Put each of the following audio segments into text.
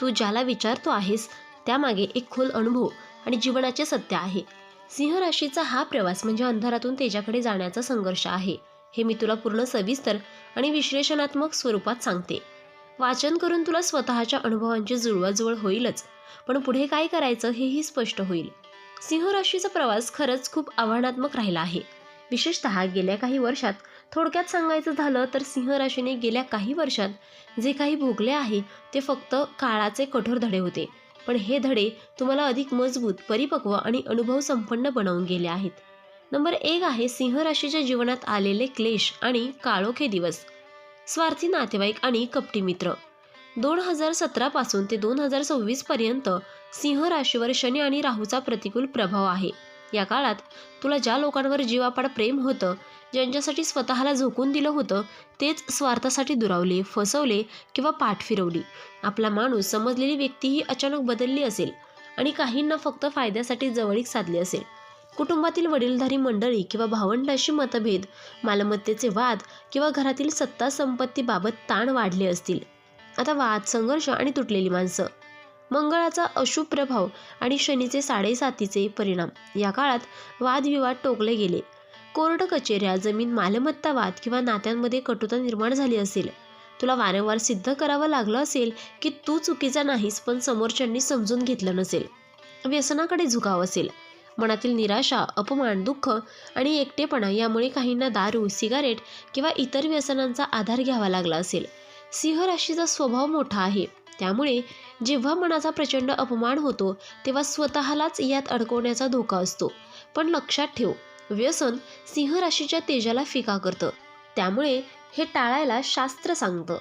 तू ज्याला विचारतो आहेस त्यामागे एक खोल अनुभव आणि जीवनाचे सत्य आहे. सिंह राशीचा हा प्रवास म्हणजे अंधारातून तेजाकडे जाण्याचा संघर्ष आहे. हे मी तुला पूर्ण सविस्तर आणि विश्लेषणात्मक स्वरूपात सांगते. वाचन करून तुला स्वतःच्या अनुभवांची जुळवाजुळव होईलच, पण पुढे काय करायचं हेही स्पष्ट होईल. सिंह राशीचा प्रवास खरंच खूप आव्हानात्मक राहिला आहे, विशेषतः गेल्या काही वर्षात. थोडक्यात सांगायचं झालं तर सिंह राशीने गेल्या काही वर्षात जे काही भोगले आहे ते फक्त काळाचे कठोर धडे होते, पण हे धडे तुम्हाला अधिक मजबूत, परिपक्व आणि अनुभव संपन्न बनवून गेले आहेत. नंबर 1 आहे सिंह राशीच्या जीवनात आलेले क्लेश आणि काळोखे दिवस. स्वार्थी नातेवाईक आणि कपटी मित्र. 2017 पासून ते 2026 पर्यंत सिंह राशीवर शनी आणि राहूचा प्रतिकूल प्रभाव आहे. या काळात तुला ज्या लोकांवर जीवापाड प्रेम होतं, ज्यांच्यासाठी स्वतःला झोकून दिलं होतं, तेच स्वार्थासाठी दुरावले, फसवले किंवा पाठ फिरवली. आपला माणूस समजलेली व्यक्तीही अचानक बदलली असेल आणि काहींना फक्त फायद्यासाठी जवळीक साधली असेल. कुटुंबातील वडीलधारी मंडळी किंवा भावंडांशी मतभेद, मालमत्तेचे वाद किंवा घरातील सत्ता संपत्तीबाबत ताण वाढले असतील. आता वाद, संघर्ष आणि तुटलेली माणसं. मंगळाचा अशुभ प्रभाव आणि शनीचे 7.5चे परिणाम. या काळात वादविवाद टोकले गेले. कोर्ट कचेऱ्या, जमीन मालमत्ता वाद किंवा नात्यांमध्ये कटुता निर्माण झाली असेल. तुला वारंवार सिद्ध करावं लागलं असेल की तू चुकीचा नाहीस, पण समोरच्यांनी समजून घेतलं नसेल. व्यसनाकडे झुकाव असेल. मनातील निराशा, अपमान, दुःख आणि एकटेपणा यामुळे काहींना दारू, सिगारेट किंवा इतर व्यसनांचा आधार घ्यावा लागला असेल. सिंह राशीचा स्वभाव मोठा आहे, त्यामुळे जेव्हा मनाचा प्रचंड अपमान होतो तेव्हा स्वतःलाच यात अडकवण्याचा धोका असतो. पण लक्षात ठेव, व्यसन सिंह राशीच्या तेजाला फिका करतं, त्यामुळे हे टाळायला शास्त्र सांगतं.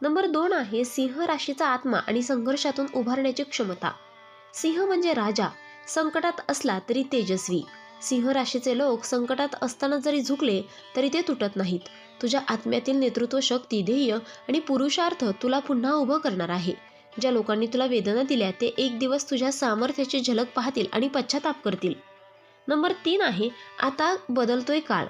नंबर 2 आहे सिंह राशीचा आत्मा आणि संघर्षातून उभारण्याची क्षमता. सिंह म्हणजे राजा, संकटात असला तरी तेजस्वी. सिंह राशीचे लोक संकटात असताना जरी झुकले तरी ते तुटत नाहीत. तुझ्या आत्म्यातील नेतृत्व शक्ती, ध्येय आणि पुरुषार्थ तुला पुन्हा उभं करणार आहे. ज्या लोकांनी तुला वेदना दिल्या ते एक दिवस तुझ्या सामर्थ्याची झलक पाहतील आणि पश्चाताप करतील. नंबर 3 आहे आता बदलतोय काळ.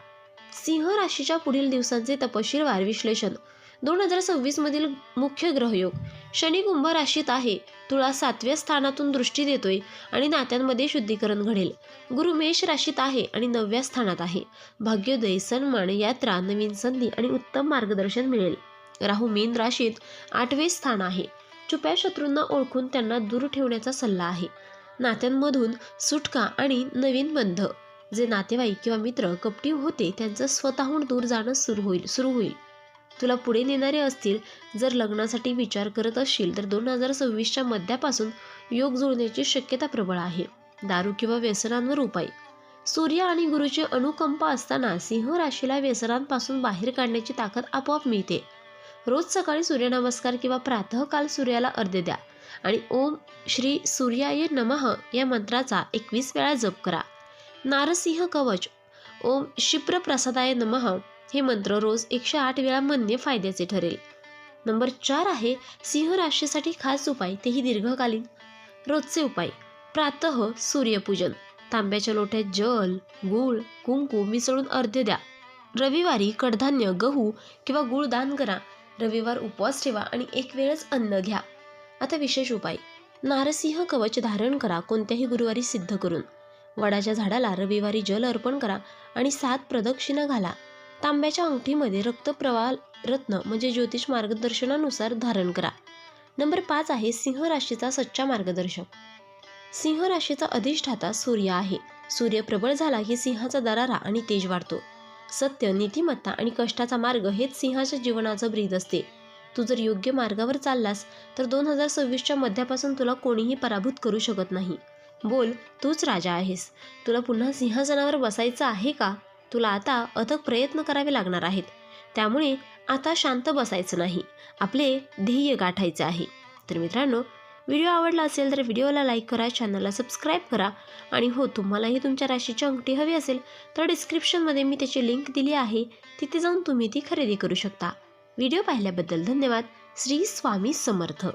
सिंह राशीच्या पुढील दिवसांचे तपशीलवार विश्लेषण. 2026 मधील मुख्य ग्रहयोग. शनी कुंभ राशीत आहे, तुला 7व्या स्थानातून दृष्टी देतोय आणि नात्यांमध्ये शुद्धीकरण घडेल. गुरु मेष राशीत आहे आणि 9व्या स्थानात आहे. भाग्योदय, सन्मान, यात्रा, नवीन संधी आणि उत्तम मार्गदर्शन मिळेल. राहू मीन राशीत 8वे स्थान आहे. छुप्या शत्रूंना ओळखून त्यांना दूर ठेवण्याचा सल्ला आहे. नात्यांमधून सुटका आणि नवीन बंध. जे नातेवाईक किंवा मित्र कपटी होते त्यांचं स्वतःहून दूर जाणं सुरू होईल. तुला पुढे नेणारे असतील. जर लग्नासाठी विचार करत असशील तर 2026च्या मध्यापासून योग जुळण्याची शक्यता प्रबळ आहे. दारू किंवा व्यसनांवर उपाय. सूर्य आणि गुरुची अनुकंपा असताना सिंह राशीला व्यसनांपासून बाहेर काढण्याची ताकद आपोआप मिळते. रोज सकाळी सूर्यनमस्कार किंवा प्रातःकाल सूर्याला अर्घ्य द्या आणि ओम श्री सूर्याय नमः या मंत्राचा 21 वेळा जप करा. नारसिंह कवच, ओम क्षिप्र प्रसादाय नमः हे मंत्र रोज 108 वेळा म्हणणे फायद्याचे ठरेल. नंबर 4 आहे सिंह राशीसाठी खास उपाय, तेही दीर्घकालीन. रोजचे उपाय. प्रातः सूर्यपूजन. तांब्याच्या लोट्यात जल, गूळ, कुंकू मिसळून अर्घ्य द्या. रविवारी कडधान्य, गहू किंवा गूळ दान करा. रविवार उपवास ठेवा आणि एक वेळच अन्न घ्या. आता विशेष उपाय. नारसिंह कवच धारण करा कोणत्याही गुरुवारी सिद्ध करून. वडाच्या झाडाला रविवारी जल अर्पण करा आणि 7 प्रदक्षिणा घाला. तांब्याच्या अंगठीमध्ये रक्तप्रवाह रत्न म्हणजे ज्योतिष मार्गदर्शनानुसार धारण करा. नंबर 5 आहे सिंह राशीचा सच्चा मार्गदर्शक. सिंह राशीचा अधिष्ठाता सूर्य आहे. सूर्य प्रबळ झाला की सिंहाचा दरारा आणि तेज वाढतो. सत्य, नीतिमत्ता आणि कष्टाचा मार्ग हेच सिंहाच्या जीवनाचं ब्रीद असते. तू जर योग्य मार्गावर चाललास तर 2026च्या मध्यापासून तुला कोणीही पराभूत करू शकत नाही. बोल, तूच राजा आहेस. तुला पुन्हा सिंहासनावर बसायचं आहे का? तुला आता अथक प्रयत्न करावे लागणार आहेत. त्यामुळे आता शांत बसायचं नाही, आपले ध्येय गाठायचे आहे. तर मित्रांनो, व्हिडिओ आवडला असेल तर व्हिडिओला लाईक करा, चॅनलला सबस्क्राईब करा आणि हो, तुम्हालाही तुमच्या राशीची अंगठी हवी असेल तर डिस्क्रिप्शनमध्ये मी त्याची लिंक दिली आहे, तिथे जाऊन तुम्ही ती खरेदी करू शकता. व्हिडिओ पाहिल्याबद्दल धन्यवाद. श्री स्वामी समर्थ.